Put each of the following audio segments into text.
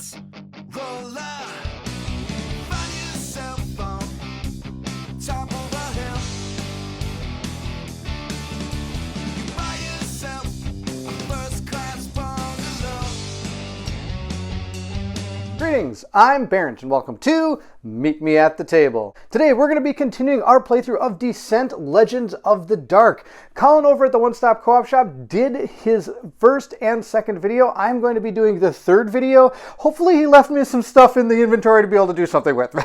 dice roller. Find yourself on top of a hill. You buy yourself a first-class bungalow. Greetings, I'm Barrett and welcome to Meet Me at the Table. Today we're going to be continuing our playthrough of Descent: Legends of the Dark. Colin over at the One Stop Co-op Shop did his first and second video. I'm going to be doing the third video. Hopefully he left me some stuff in the inventory to be able to do something with.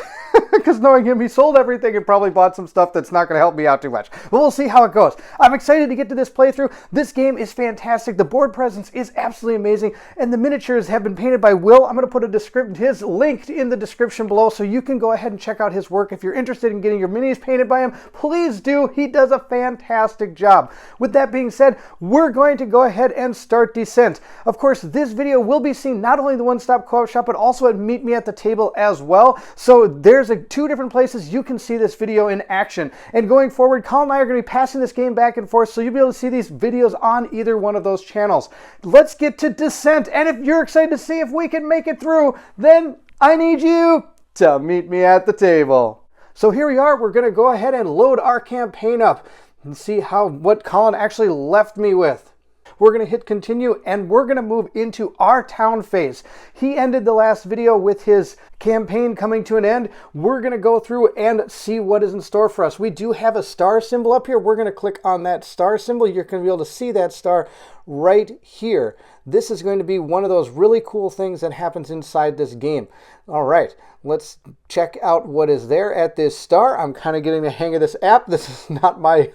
Because knowing him, he sold everything and probably bought some stuff that's not going to help me out too much. But we'll see how it goes. I'm excited to get to this playthrough. This game is fantastic. The board presence is absolutely amazing. And the miniatures have been painted by Will. I'm going to put his link in the description below so you can go ahead and check out his work. If you're interested in getting your minis painted by him, please do. He does a fantastic job. With that being said, we're going to go ahead and start Descent. Of course, this video will be seen not only in the One Stop Co-op Shop, but also at Meet Me at the Table as well. So there's two different places you can see this video in action. And going forward, Colin and I are going to be passing this game back and forth, so you'll be able to see these videos on either one of those channels. Let's get to Descent. And if you're excited to see if we can make it through, then I need you to meet me at the table. So here we are. We're going to go ahead and load our campaign up and see what Colin actually left me with. We're going to hit continue and we're going to move into our town phase. He ended the last video with his campaign coming to an end. We're going to go through and see what is in store for us. We do have a star symbol up here. We're going to click on that star symbol. You're going to be able to see that star right here. This is going to be one of those really cool things that happens inside this game. All right, let's check out what is there at this star. I'm kind of getting the hang of this app. This is not my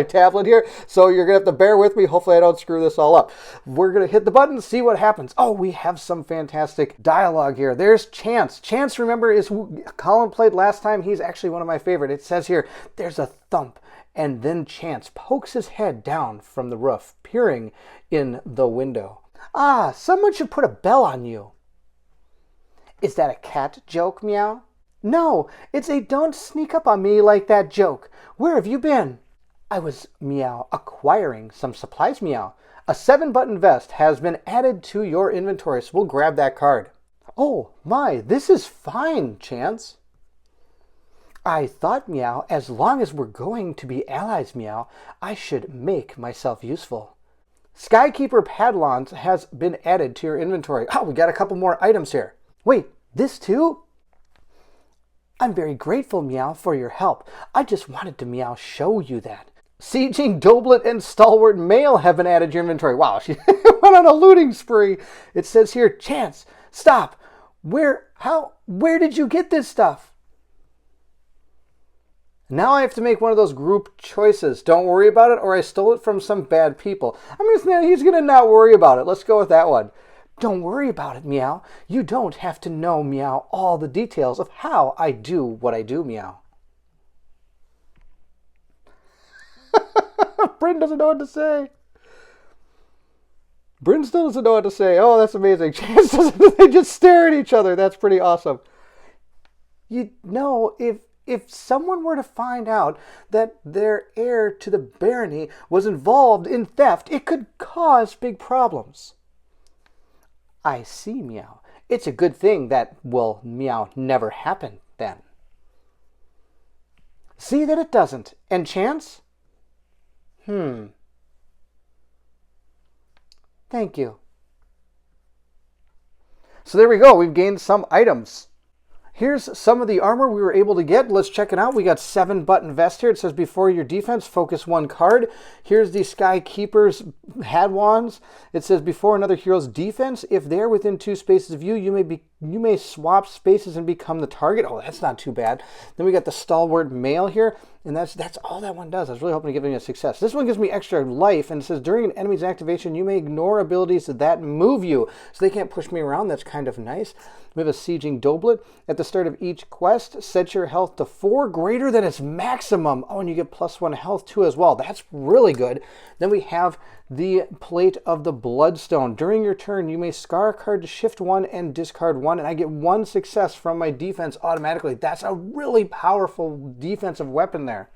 tablet here, so you're going to have to bear with me. Hopefully I don't screw this all up. We're going to hit the button, see what happens. Oh, we have some fantastic dialogue here. There's Chance. Chance, remember, is who Colin played last time. He's actually one of my favorite. It says here, there's a thump, and then Chance pokes his head down from the roof, peering in the window. Ah, someone should put a bell on you. Is that a cat joke, Meow? No, it's a don't sneak up on me like that joke. Where have you been? I was, Meow, acquiring some supplies, Meow. A 7-button vest has been added to your inventory, so we'll grab that card. Oh, my, this is fine, Chance. I thought, Meow, as long as we're going to be allies, Meow, I should make myself useful. Skykeeper Padlons has been added to your inventory. Oh, we got a couple more items here. Wait, this too? I'm very grateful, Meow, for your help. I just wanted to, Meow, show you that. Sieging Doblet and Stalwart Male have been added to your inventory. Wow, she went on a looting spree. It says here, Chance, stop. Where did you get this stuff? Now I have to make one of those group choices. Don't worry about it, or I stole it from some bad people. He's going to not worry about it. Let's go with that one. Don't worry about it, Meow. You don't have to know, Meow, all the details of how I do what I do, Meow. Bryn doesn't know what to say. Bryn still doesn't know what to say. Oh, that's amazing. Chance doesn't. They just stare at each other. That's pretty awesome. You know, if someone were to find out that their heir to the barony was involved in theft, it could cause big problems. I see, Meow. It's a good thing that will, Meow, never happen then. See that it doesn't. And Chance? Thank you. So there we go. We've gained some items. Here's some of the armor we were able to get. Let's check it out. We got 7-button vest here. It says before your defense, focus 1 card. Here's the Skykeeper's Hadwans. It says before another hero's defense, if they're within 2 spaces of you, you may swap spaces and become the target. Oh, that's not too bad. Then we got the Stalwart Male here. And that's all that one does. I was really hoping to give it a success. This one gives me extra life, and it says during an enemy's activation, you may ignore abilities that move you. So they can't push me around. That's kind of nice. We have a Sieging Doblet. At the start of each quest, set your health to 4 greater than its maximum. Oh, and you get +1 health too as well. That's really good. Then we have the Plate of the Bloodstone. During your turn, you may scar a card to shift 1 and discard 1, and I get 1 success from my defense automatically. That's a really powerful defensive weapon there.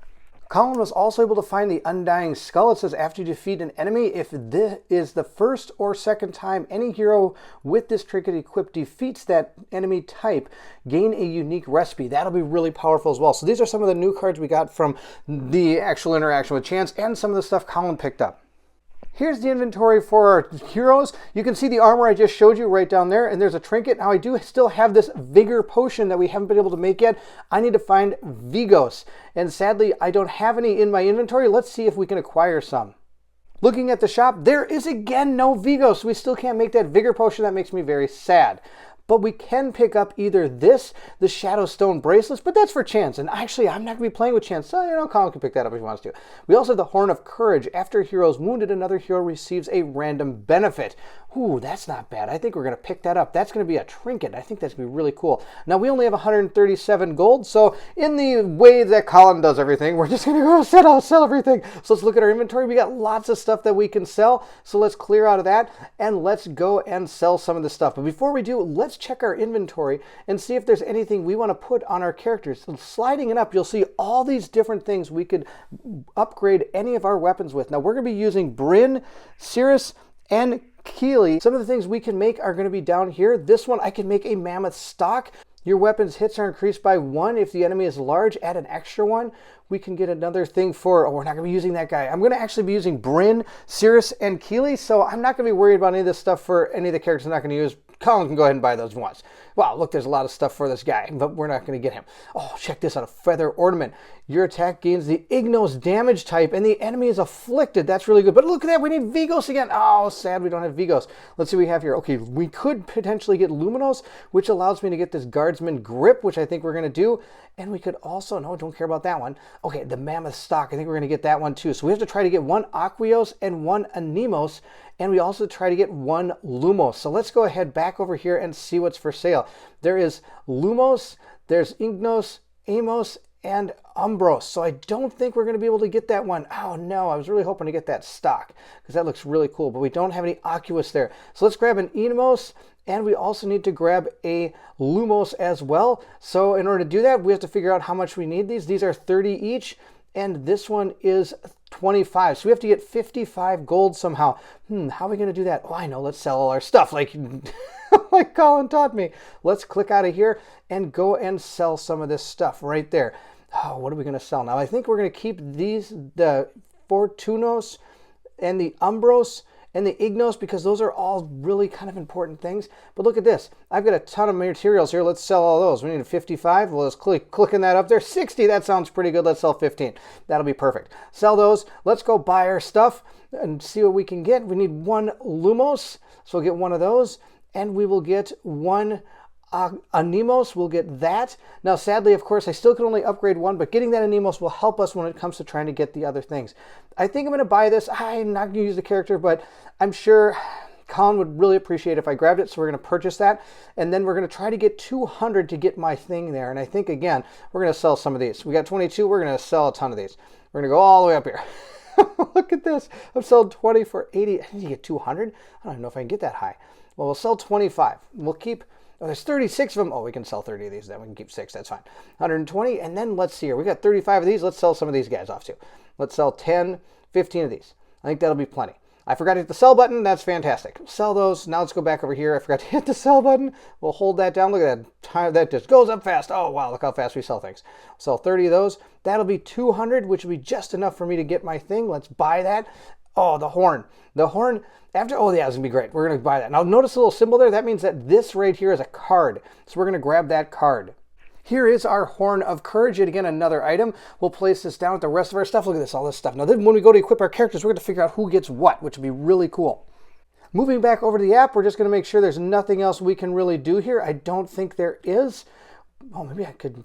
Colin was also able to find the Undying Skull. It says after you defeat an enemy, if this is the first or second time any hero with this trinket equipped defeats that enemy type, gain a unique recipe. That'll be really powerful as well. So these are some of the new cards we got from the actual interaction with Chance and some of the stuff Colin picked up. Here's the inventory for our heroes. You can see the armor I just showed you right down there, and there's a trinket. Now I do still have this Vigor potion that we haven't been able to make yet. I need to find Vigos, and sadly I don't have any in my inventory. Let's see if we can acquire some. Looking at the shop, there is again no Vigos. We still can't make that Vigor potion. That makes me very sad. But we can pick up either this, the Shadowstone bracelets, but that's for Chance. And actually, I'm not going to be playing with Chance, so, Colin can pick that up if he wants to. We also have the Horn of Courage. After a hero is wounded, another hero receives a random benefit. Ooh, that's not bad. I think we're going to pick that up. That's going to be a trinket. I think that's going to be really cool. Now, we only have 137 gold, so in the way that Colin does everything, we're just going to go sell everything. So let's look at our inventory. We got lots of stuff that we can sell, so let's clear out of that, and let's go and sell some of the stuff. But before we do, let's check our inventory and see if there's anything we want to put on our characters. So sliding it up, you'll see all these different things we could upgrade any of our weapons with. Now, we're going to be using Bryn, Cirrus, and Keely. Some of the things we can make are going to be down here. This one, I can make a mammoth stock. Your weapon's hits are increased by 1. If the enemy is large, add an extra 1. We can get another thing for, we're not going to be using that guy. I'm going to actually be using Bryn, Cirrus, and Keely, so I'm not going to be worried about any of this stuff for any of the characters I'm not going to use. Colin can go ahead and buy those once. Wow, look, there's a lot of stuff for this guy, but we're not going to get him. Oh, check this out, a feather ornament. Your attack gains the Ignos damage type, and the enemy is afflicted. That's really good. But look at that, we need Vigos again. Oh, sad we don't have Vigos. Let's see what we have here. Okay, we could potentially get Luminos, which allows me to get this Guardsman grip, which I think we're going to do. And we could also, no, don't care about that one. Okay, the Mammoth stock, I think we're going to get that one too. So we have to try to get 1 Aquios and 1 Anemos, and we also try to get 1 Lumos. So let's go ahead back over here and see what's for sale. There is Lumos, there's Ignos, Amos, and Umbros. So I don't think we're going to be able to get that one. Oh no, I was really hoping to get that stock because that looks really cool, but we don't have any Aqueous there. So let's grab an Enemos, and we also need to grab a Lumos as well. So in order to do that, we have to figure out how much we need these. These are 30 each, and this one is 25. So we have to get 55 gold somehow. How are we going to do that? Oh, I know. Let's sell all our stuff like like Colin taught me. Let's click out of here and go and sell some of this stuff right there. Oh, what are we going to sell now? I think we're going to keep these, the Fortunos and the Umbros and the Ignos, because those are all really kind of important things. But look at this. I've got a ton of materials here. Let's sell all those. We need a 55. Well, let's clicking that up there. 60. That sounds pretty good. Let's sell 15. That'll be perfect. Sell those. Let's go buy our stuff and see what we can get. We need 1 Lumos, so we'll get 1 of those. And we will get 1 Anemos, we'll get that. Now, sadly, of course, I still can only upgrade 1, but getting that Anemos will help us when it comes to trying to get the other things. I think I'm going to buy this. I'm not going to use the character, but I'm sure Colin would really appreciate it if I grabbed it, so we're going to purchase that. And then we're going to try to get 200 to get my thing there. And I think, again, we're going to sell some of these. We got 22. We're going to sell a ton of these. We're going to go all the way up here. Look at this. I've sold 20 for 80. I need to get 200. I don't even know if I can get that high. Well, we'll sell 25. We'll keep... Oh, there's 36 of them. Oh, we can sell 30 of these. Then we can keep 6. That's fine. 120. And then let's see here. We got 35 of these. Let's sell some of these guys off too. Let's sell 10, 15 of these. I think that'll be plenty. I forgot to hit the sell button. That's fantastic. Sell those. Now let's go back over here. I forgot to hit the sell button. We'll hold that down. Look at that. Time that just goes up fast. Oh, wow. Look how fast we sell things. Sell 30 of those. That'll be 200, which will be just enough for me to get my thing. Let's buy that. Oh, the horn. The horn... After, oh yeah, it's going to be great. We're going to buy that. Now notice a little symbol there. That means that this right here is a card. So we're going to grab that card. Here is our Horn of Courage. Yet again, another item. We'll place this down with the rest of our stuff. Look at this, all this stuff. Now then when we go to equip our characters, we're going to figure out who gets what, which will be really cool. Moving back over to the app, we're just going to make sure there's nothing else we can really do here. I don't think there is. Oh, maybe I could...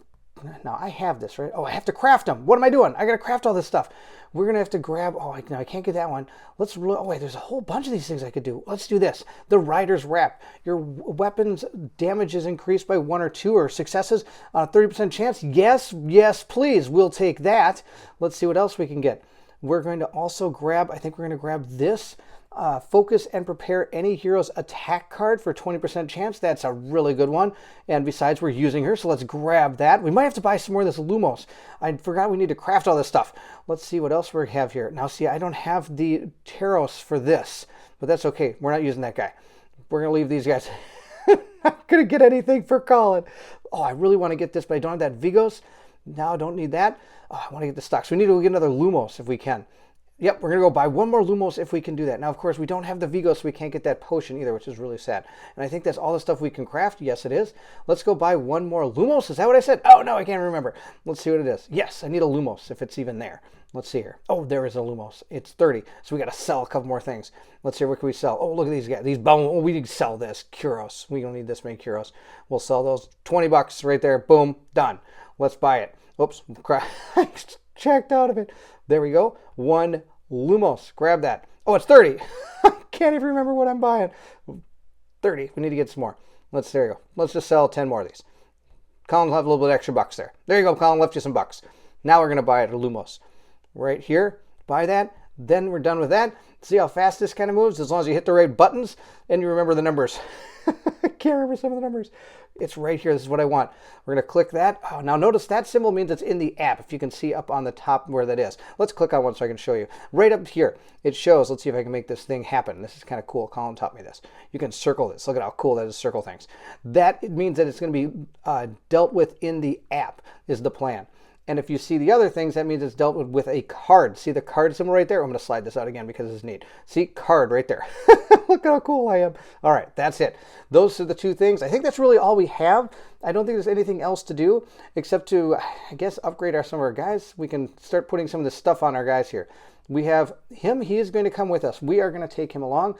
Now I have this, right? Oh, I have to craft them. What am I doing? I got to craft all this stuff. We're going to have to grab, I can't get that one. Oh wait, there's a whole bunch of these things I could do. Let's do this. The Rider's Wrap. Your weapon's damage is increased by 1 or 2 or successes on a 30% chance. Yes, please. We'll take that. Let's see what else we can get. We're going to also grab, I think we're going to grab this Focus and prepare any hero's attack card for 20% chance. That's a really good one. And besides, we're using her, so let's grab that. We might have to buy some more of this Lumos. I forgot we need to craft all this stuff. Let's see what else we have here. Now, see, I don't have the Taros for this, but that's okay. We're not using that guy. We're going to leave these guys. I'm not going to get anything for Colin. Oh, I really want to get this, but I don't have that Vigos. Now I don't need that. Oh, I want to get the stock. So we need to get another Lumos if we can. Yep, we're going to go buy one more Lumos if we can do that. Now, of course, we don't have the Vigos, so we can't get that potion either, which is really sad. And I think that's all the stuff we can craft. Yes, it is. Let's go buy one more Lumos. Is that what I said? Oh, no, I can't remember. Let's see what it is. Yes, I need a Lumos if it's even there. Let's see here. Oh, there is a Lumos. It's 30, so we got to sell a couple more things. Let's see, what can we sell? Oh, look at these guys. These bone. Oh, we need to sell this. Kuros. We don't need this many Kuros. We'll sell those. 20 bucks right there. Boom. Done. Let's buy it. Oops. Crap. I checked out of it. There we go. One Lumos. Grab that. Oh, it's 30. I can't even remember what I'm buying. 30. We need to get some more. There you go. Let's just sell 10 more of these. Colin will have a little bit extra bucks there. There you go, Colin. Left you some bucks. Now we're going to buy it at Lumos. Right here. Buy that. Then we're done with that. See how fast this kind of moves? As long as you hit the right buttons and you remember the numbers. I can't remember some of the numbers. It's right here. This is what I want. We're going to click that. Oh, now notice that symbol means it's in the app. If you can see up on the top where that is. Let's click on one so I can show you. Right up here, it shows. Let's see if I can make this thing happen. This is kind of cool. Colin taught me this. You can circle this. Look at how cool that is, circle things. That means that it's going to be dealt with in the app is the plan. And if you see the other things, that means it's dealt with a card. See the card symbol right there? I'm going to slide this out again because it's neat. See, card right there. Look how cool I am. All right, that's it. Those are the two things. I think that's really all we have. I don't think there's anything else to do except to, I guess, upgrade some of our guys. We can start putting some of this stuff on our guys here. We have him. He is going to come with us. We are going to take him along.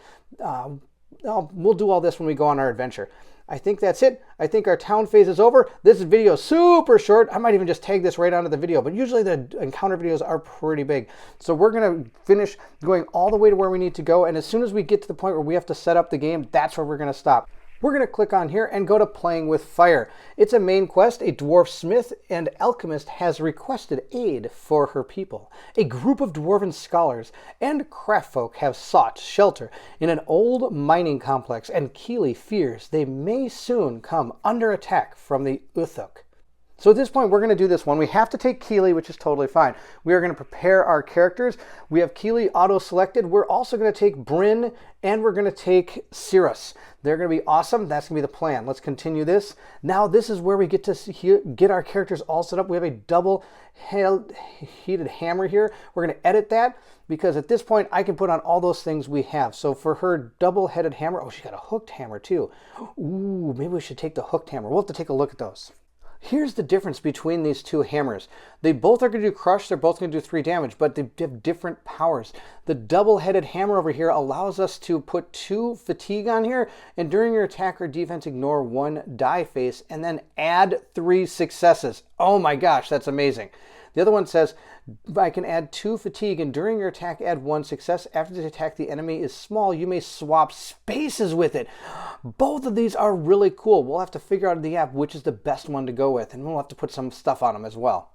We'll do all this when we go on our adventure. I think that's it. I think our town phase is over. This video is super short. I might even just tag this right onto the video, but usually the encounter videos are pretty big. So we're going to finish going all the way to where we need to go, and as soon as we get to the point where we have to set up the game, that's where we're going to stop. We're going to click on here and go to Playing with Fire. It's a main quest. A dwarf smith and alchemist has requested aid for her people. A group of dwarven scholars and craftfolk have sought shelter in an old mining complex, and Keely fears they may soon come under attack from the Uthuk. So at this point, we're going to do this one. We have to take Keely, which is totally fine. We are going to prepare our characters. We have Keely auto-selected. We're also going to take Bryn, and we're going to take Cirrus. They're going to be awesome. That's going to be the plan. Let's continue this. Now, this is where we get to get our characters all set up. We have a double-heated hammer here. We're going to edit that because at this point, I can put on all those things we have. So for her double-headed hammer, oh, she got a hooked hammer too. Ooh, maybe we should take the hooked hammer. We'll have to take a look at those. Here's the difference between these two hammers. They both are going to do crush, they're both going to do 3 damage, but they have different powers. The double-headed hammer over here allows us to put 2 fatigue on here, and during your attack or defense, ignore 1 die face, and then add 3 successes. Oh my gosh, that's amazing. The other one says, I can add 2 fatigue, and during your attack, add 1 success. After the attack, the enemy is small. You may swap spaces with it. Both of these are really cool. We'll have to figure out in the app which is the best one to go with, and we'll have to put some stuff on them as well.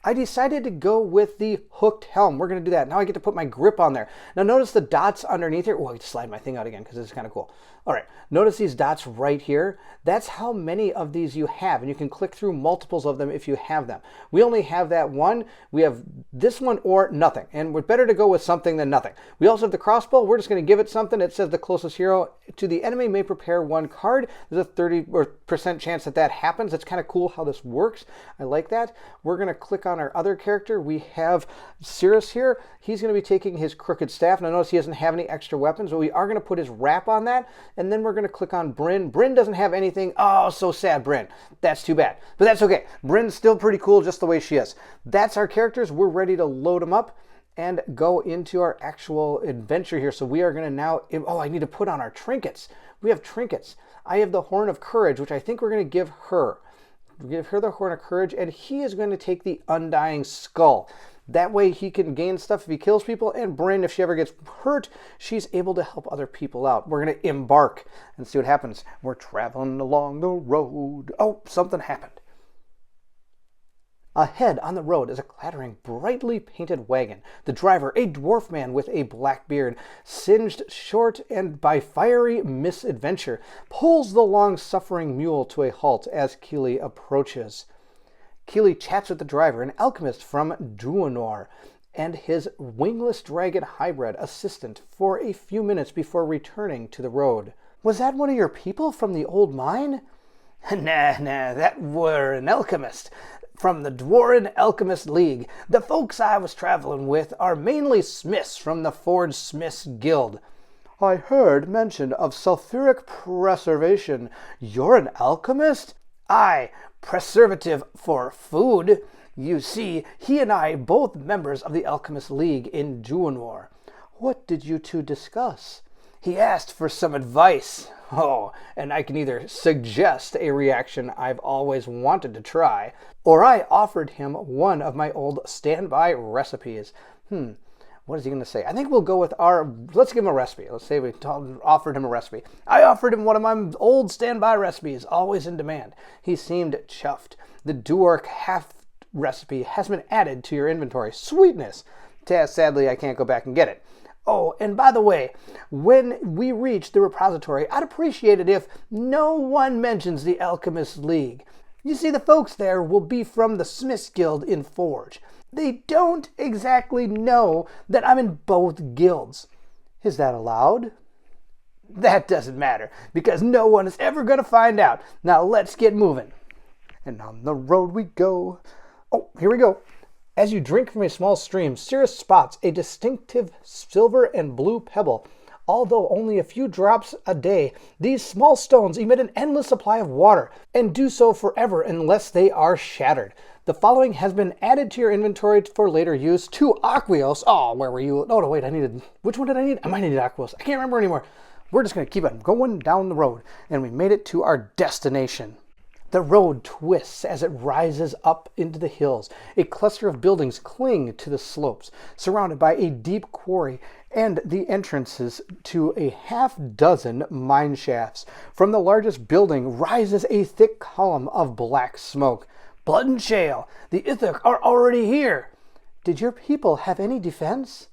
I decided to go with the hooked helm. We're going to do that. Now I get to put my grip on there. Now notice the dots underneath here. Oh, I get to slide my thing out again because this is kind of cool. All right, notice these dots right here. That's how many of these you have, and you can click through multiples of them if you have them. We only have that one. We have this one or nothing, and we're better to go with something than nothing. We also have the crossbow. We're just going to give it something. It says the closest hero to the enemy may prepare 1 card. There's a 30% chance that that happens. It's kind of cool how this works. I like that. We're going to click on our other character. We have Cirrus here. He's going to be taking his crooked staff. Now notice he doesn't have any extra weapons, but we are going to put his wrap on that. And then we're going to click on Bryn. Bryn doesn't have anything. Oh, so sad, Bryn. That's too bad. But that's okay. Bryn's still pretty cool just the way she is. That's our characters. We're ready to load them up and go into our actual adventure here. So we are going to now... Oh, I need to put on our trinkets. We have trinkets. I have the Horn of Courage, which I think we're going to give her. Give her the Horn of Courage, and he is going to take the Undying Skull. That way he can gain stuff if he kills people, and Bryn, if she ever gets hurt, she's able to help other people out. We're going to embark and see what happens. We're traveling along the road. Oh, something happened. Ahead on the road is a clattering, brightly painted wagon. The driver, a dwarf man with a black beard, singed short and by fiery misadventure, pulls the long-suffering mule to a halt as Keely approaches. Keely chats with the driver, an alchemist from Duonor, and his wingless dragon hybrid assistant for a few minutes before returning to the road. "Was that one of your people from the old mine?" Nah, that were an alchemist from the Dwarven Alchemist League. The folks I was traveling with are mainly smiths from the Forge Smiths Guild." "I heard mention of sulfuric preservation. You're an alchemist?" "Aye, preservative for food. You see, he and I both members of the Alchemist League in Duonor." "What did you two discuss?" "He asked for some advice. Oh, and I can either suggest a reaction I've always wanted to try, or I offered him one of my old standby recipes." What is he going to say? I think we'll go with let's give him a recipe. Let's say we offered him a recipe. "I offered him one of my old standby recipes, always in demand." He seemed chuffed. "The Duork half recipe has been added to your inventory." "Sweetness." Sadly, I can't go back and get it." "Oh, and by the way, when we reach the repository, I'd appreciate it if no one mentions the Alchemist League. You see, the folks there will be from the Smiths Guild in Forge. They don't exactly know that I'm in both guilds." "Is that allowed?" "That doesn't matter, because no one is ever going to find out. Now let's get moving." And on the road we go. Oh, here we go. As you drink from a small stream, Cirrus spots a distinctive silver and blue pebble. Although only a few drops a day, these small stones emit an endless supply of water, and do so forever unless they are shattered. The following has been added to your inventory for later use. 2 Aqueous. Oh, where were you? Oh, no, wait, which one did I need? I might need Aqueous. I can't remember anymore. We're just going to keep on going down the road, and we made it to our destination. The road twists as it rises up into the hills. A cluster of buildings cling to the slopes, surrounded by a deep quarry and the entrances to a half-dozen mine shafts. From the largest building rises a thick column of black smoke. "Blood and shale! The Ithuk are already here!" "Did your people have any defense?"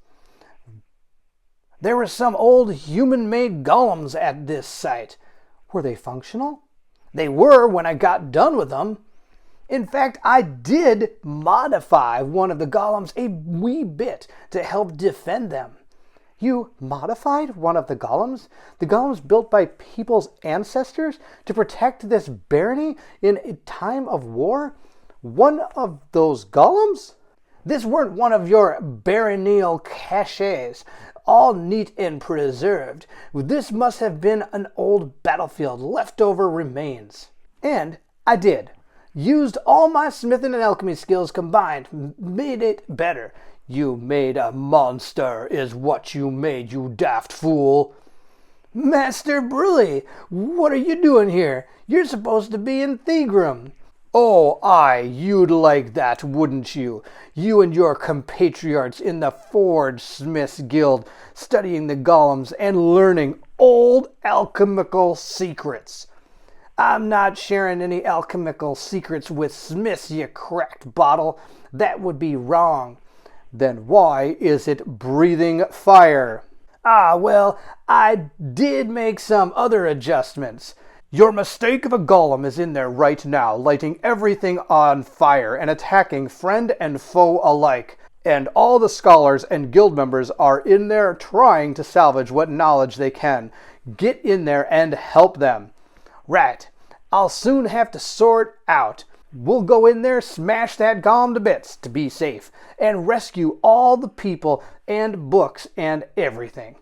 "There were some old human-made golems at this site." "Were they functional?" "They were when I got done with them. In fact, I did modify one of the golems a wee bit to help defend them." "You modified one of the golems? The golems built by people's ancestors to protect this barony in a time of war? One of those golems?" "This weren't one of your baronial caches, all neat and preserved. This must have been an old battlefield, leftover remains." "And I did. Used all my smithing and alchemy skills combined, made it better." "You made a monster, is what you made, you daft fool." "Master Brilly, what are you doing here? You're supposed to be in Thegrim." "Oh, aye, you'd like that, wouldn't you? You and your compatriots in the Forge Smiths Guild, studying the golems and learning old alchemical secrets." "I'm not sharing any alchemical secrets with smiths, you cracked bottle. That would be wrong." "Then why is it breathing fire?" "Ah, well, I did make some other adjustments." "Your mistake of a golem is in there right now, lighting everything on fire and attacking friend and foe alike. And all the scholars and guild members are in there trying to salvage what knowledge they can. Get in there and help them." "Right. I'll soon have to sort out. We'll go in there, smash that golem to bits to be safe, and rescue all the people and books and everything."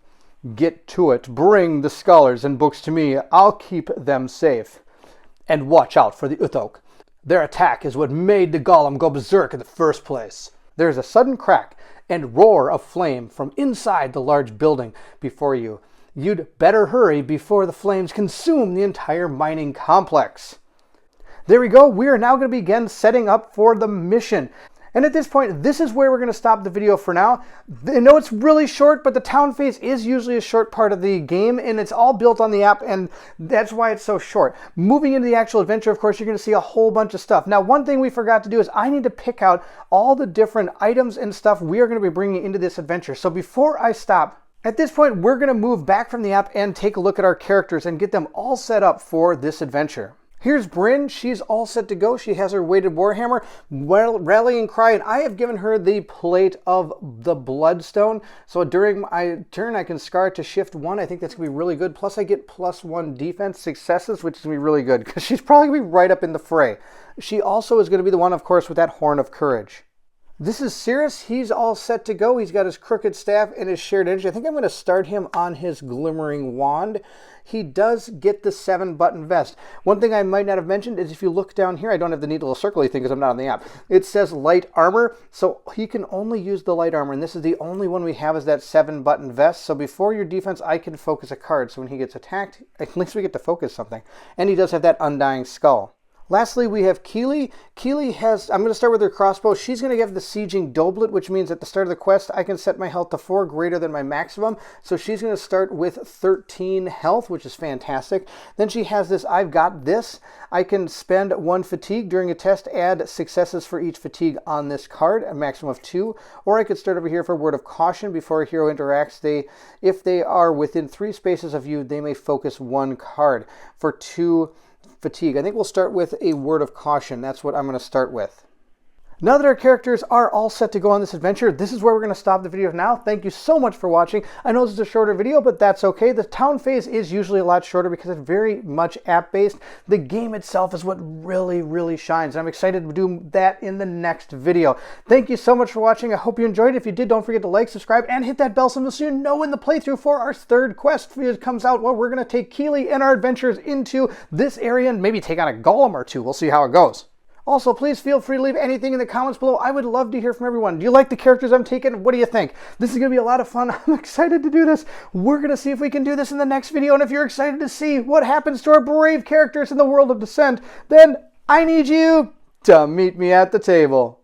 "Get to it. Bring the scholars and books to me. I'll keep them safe. And watch out for the Uthok. Their attack is what made the golem go berserk in the first place." There is a sudden crack and roar of flame from inside the large building before you. You'd better hurry before the flames consume the entire mining complex. There we go. We are now going to begin setting up for the mission. And at this point, this is where we're going to stop the video for now. I know it's really short, but the town phase is usually a short part of the game, and it's all built on the app, and that's why it's so short. Moving into the actual adventure, of course, you're going to see a whole bunch of stuff. Now, one thing we forgot to do is I need to pick out all the different items and stuff we are going to be bringing into this adventure. So before I stop, at this point, we're going to move back from the app and take a look at our characters and get them all set up for this adventure. Here's Bryn. She's all set to go. She has her weighted warhammer, rallying cry, and I have given her the plate of the bloodstone. So during my turn, I can scar to shift 1. I think that's going to be really good. Plus, I get +1 defense successes, which is going to be really good because she's probably going to be right up in the fray. She also is going to be the one, of course, with that horn of courage. This is Cirrus. He's all set to go. He's got his crooked staff and his shared energy. I think I'm going to start him on his glimmering wand. He does get the 7-button vest. One thing I might not have mentioned is if you look down here, I don't have the neat little circle-y thing because I'm not on the app. It says light armor, so he can only use the light armor, and this is the only one we have is that 7-button vest. So before your defense, I can focus a card. So when he gets attacked, at least we get to focus something. And he does have that undying skull. Lastly, we have Keely. Keely has, I'm going to start with her crossbow. She's going to have the sieging doublet, which means at the start of the quest, I can set my health to 4 greater than my maximum. So she's going to start with 13 health, which is fantastic. Then she has this, I've got this. I can spend 1 fatigue during a test, add successes for each fatigue on this card, a maximum of 2. Or I could start over here for a word of caution. Before a hero interacts, if they are within 3 spaces of you, they may focus 1 card for 2 fatigue. I think we'll start with a word of caution. That's what I'm going to start with. Now that our characters are all set to go on this adventure, this is where we're going to stop the video now. Thank you so much for watching. I know this is a shorter video, but that's okay. The town phase is usually a lot shorter because it's very much app-based. The game itself is what really shines. I'm excited to do that in the next video. Thank you so much for watching. I hope you enjoyed. If you did, don't forget to like, subscribe, and hit that bell symbol so you know when the playthrough for our 3rd quest comes out. Well, we're going to take Keely and our adventures into this area and maybe take on a golem or 2. We'll see how it goes. Also, please feel free to leave anything in the comments below. I would love to hear from everyone. Do you like the characters I'm taking? What do you think? This is going to be a lot of fun. I'm excited to do this. We're going to see if we can do this in the next video. And if you're excited to see what happens to our brave characters in the world of Descent, then I need you to meet me at the table.